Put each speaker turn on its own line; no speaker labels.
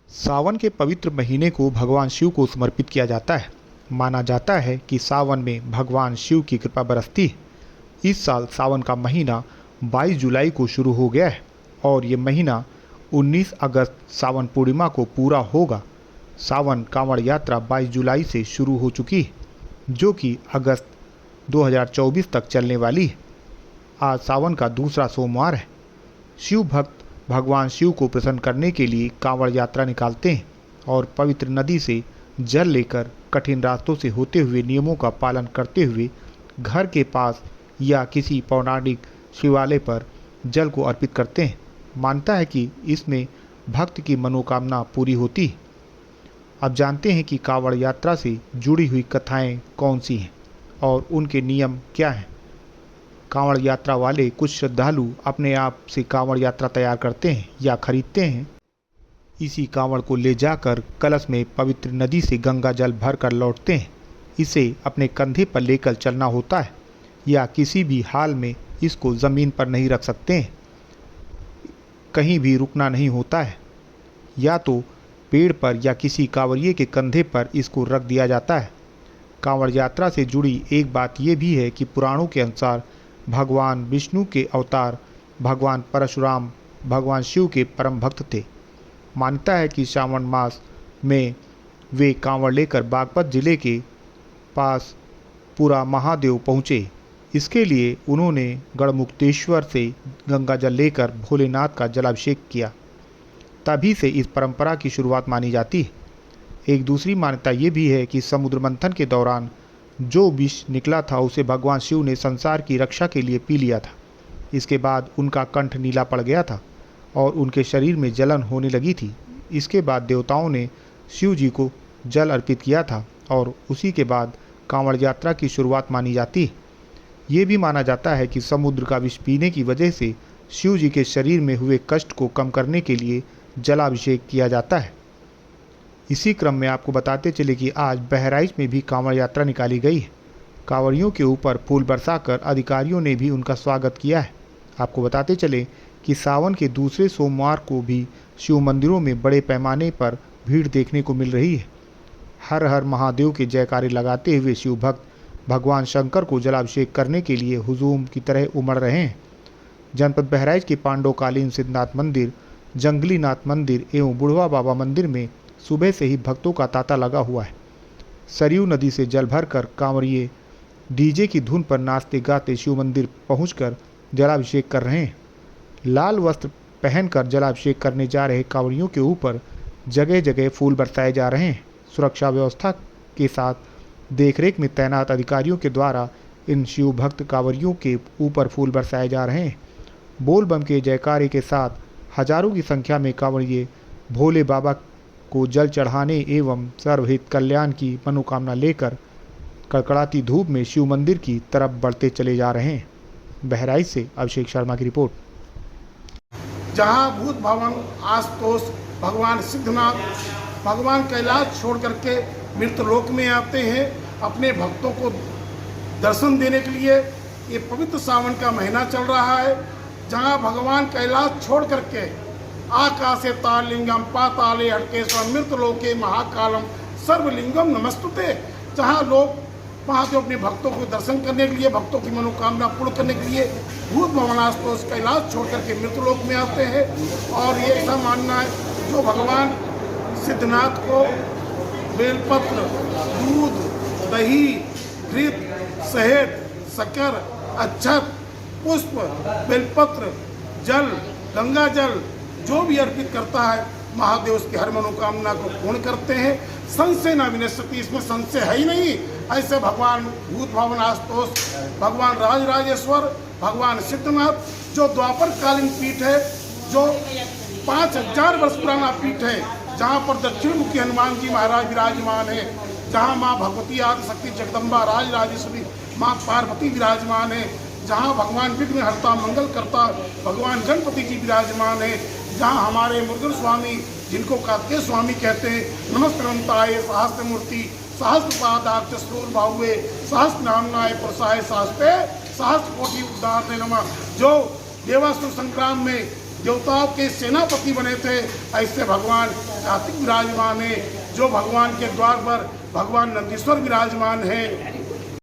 सावन के पवित्र महीने को भगवान शिव को समर्पित किया जाता है। माना जाता है कि सावन में भगवान शिव की कृपा बरसती है। इस साल सावन का महीना 22 जुलाई को शुरू हो गया है और ये महीना 19 अगस्त सावन पूर्णिमा को पूरा होगा। सावन कांवड़ यात्रा 22 जुलाई से शुरू हो चुकी है, जो कि अगस्त 2024 तक चलने वाली है। आज सावन का दूसरा सोमवार है। शिव भक्त भगवान शिव को प्रसन्न करने के लिए कांवड़ यात्रा निकालते हैं और पवित्र नदी से जल लेकर कठिन रास्तों से होते हुए नियमों का पालन करते हुए घर के पास या किसी पौराणिक शिवालय पर जल को अर्पित करते हैं। मानता है कि इसमें भक्त की मनोकामना पूरी होती है। अब जानते हैं कि कांवड़ यात्रा से जुड़ी हुई कथाएं कौन सी हैं और उनके नियम क्या हैं। कांवड़ यात्रा वाले कुछ श्रद्धालु अपने आप से कांवड़ यात्रा तैयार करते हैं या खरीदते हैं। इसी कांवड़ को ले जाकर कलश में पवित्र नदी से गंगा जल भर कर लौटते हैं। इसे अपने कंधे पर लेकर चलना होता है या किसी भी हाल में इसको ज़मीन पर नहीं रख सकते हैं। कहीं भी रुकना नहीं होता है, या तो पेड़ पर या किसी कांवड़िए के कंधे पर इसको रख दिया जाता है। कांवड़ यात्रा से जुड़ी एक बात यह भी है कि पुराणों के अनुसार भगवान विष्णु के अवतार भगवान परशुराम भगवान शिव के परम भक्त थे। मान्यता है कि श्रावण मास में वे कांवड़ लेकर बागपत जिले के पास पूरा महादेव पहुँचे। इसके लिए उन्होंने गढ़मुक्तेश्वर से गंगा जल लेकर भोलेनाथ का जलाभिषेक किया। तभी से इस परंपरा की शुरुआत मानी जाती है। एक दूसरी मान्यता ये भी है कि समुद्र मंथन के दौरान जो विष निकला था उसे भगवान शिव ने संसार की रक्षा के लिए पी लिया था। इसके बाद उनका कंठ नीला पड़ गया था और उनके शरीर में जलन होने लगी थी। इसके बाद देवताओं ने शिव जी को जल अर्पित किया था और उसी के बाद कांवड़ यात्रा की शुरुआत मानी जाती है। ये भी माना जाता है कि समुद्र का विष पीने की वजह से शिव जी के शरीर में हुए कष्ट को कम करने के लिए जलाभिषेक किया जाता है। इसी क्रम में आपको बताते चले कि आज बहराइच में भी कांवड़ यात्रा निकाली गई है। कांवड़ियों के ऊपर फूल बरसाकर अधिकारियों ने भी उनका स्वागत किया है। आपको बताते चले कि सावन के दूसरे सोमवार को भी शिव मंदिरों में बड़े पैमाने पर भीड़ देखने को मिल रही है। हर हर महादेव के जयकारे लगाते हुए शिव भक्त भगवान शंकर को जलाभिषेक करने के लिए हुजूम की तरह उमड़ रहे हैं। जनपद बहराइच के पांडवकालीन सिद्धनाथ मंदिर, जंगली नाथ मंदिर एवं बुढ़वा बाबा मंदिर में सुबह से ही भक्तों का तांता लगा हुआ है। सरयू नदी से जल भरकर कांवड़िए डीजे की धुन पर नाचते गाते शिव मंदिर पहुंचकर जलाभिषेक कर रहे हैं। लाल वस्त्र पहनकर जलाभिषेक करने जा रहे कांवड़ियों के ऊपर जगह जगह फूल बरसाए जा रहे हैं। सुरक्षा व्यवस्था के साथ देखरेख में तैनात अधिकारियों के द्वारा इन शिव भक्त कांवड़ियों के ऊपर फूल बरसाए जा रहे हैं। बोल बम के जयकारे के साथ हजारों की संख्या में कांवड़िए भोले बाबा को जल चढ़ाने एवं सर्वहित कल्याण की मनोकामना लेकर कड़कड़ाती धूप में शिव मंदिर की तरफ बढ़ते चले जा रहे हैं। बहराइच से अभिषेक शर्मा की रिपोर्ट।
जहां भूत भवन आशुतोष भगवान सिद्धनाथ भगवान कैलाश छोड़ करके मृतलोक में आते हैं अपने भक्तों को दर्शन देने के लिए। ये पवित्र सावन का महीना चल रहा है, जहां भगवान कैलाश छोड़ करके आकाशे तालिंगम पाताले हटकेश्वर मृतलोके महाकालम सर्वलिंगम नमस्तुते, जहाँ लोग महादेव अपने भक्तों को दर्शन करने के लिए, भक्तों की मनोकामना पूर्ण करने के लिए भूत भवनास्तोष कैलाश छोड़ करके मृतलोक में आते हैं। और ये ऐसा मानना है जो भगवान सिद्धनाथ को बेलपत्र, दूध, दही, घृत, शहद, शक्कर, अक्षत, पुष्प, बेलपत्र, जल, गंगा जल जो भी अर्पित करता है महादेव उसकी हर मनोकामना को पूर्ण करते हैं। संशय न विनश्यति, इसमें संशय है ही नहीं। ऐसे भगवान भूत भवन आशुतोष भगवान राजराजेश्वर भगवान सिद्धनाथ जो द्वापर कालीन पीठ है, जो 5000 वर्ष पुराना पीठ है, जहाँ पर दक्षिण मुखी हनुमान जी महाराज विराजमान है, जहाँ माँ भगवती आदिशक्ति जगदम्बा राजराजेश्वरी माँ पार्वती विराजमान है, जहाँ भगवान विघ्न हरता मंगल करता भगवान गणपति जी विराजमान है, जहाँ हमारे मुर्गन स्वामी जिनको कार्तिकेय स्वामी कहते हैं, नमस्कृताय सहस्त्र मूर्ति सहस्त्र पादाक्ष स्थूल बाहुए सहस्त्र नामनाय पुरुषाय सहस्ते सहस्त्र कोटि उद्धार नमः, जो देवासुर संग्राम में देवताओं के सेनापति बने थे, ऐसे भगवान कार्तिक विराजमान है। जो भगवान के द्वार पर भगवान नंदीश्वर विराजमान है।